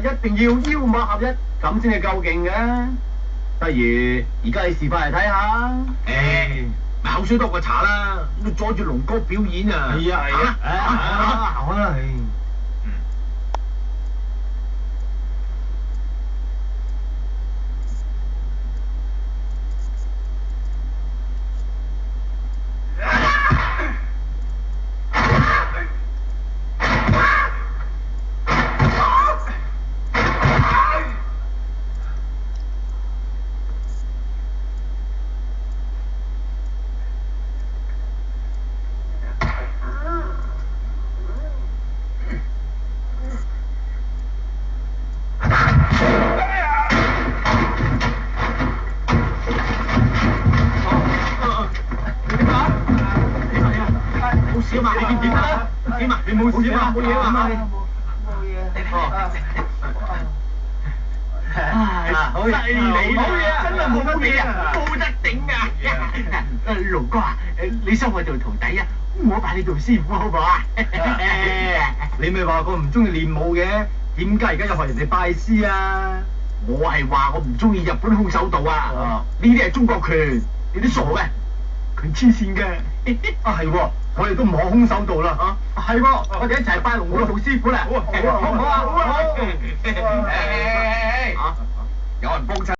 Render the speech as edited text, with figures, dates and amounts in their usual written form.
話一定要腰馬合一，咁先係夠勁嘅。不如而家你示範嚟睇下。咪口水多過茶啦，你阻住龍哥表演啊！係啊係啊，行啦。冇事啊嘛，你點啊？點啊？你冇事啊嘛？冇嘢啊嘛？冇嘢。好犀利啦！真係冇嘢啊，冇得頂啊！龍哥啊，你收我做徒弟啊，我拜你做師傅好唔好啊？你咪話過唔中意練武嘅，點解而家又學人哋拜師啊？我係話我唔中意日本空手道啊！呢啲係中國拳，你都傻嘅，佢黐線嘅。係喎，我哋都唔學空手道啦嚇。係喎，我哋一齊拜龍哥做師傅啦。好唔好啊？好啊！有人幫襯。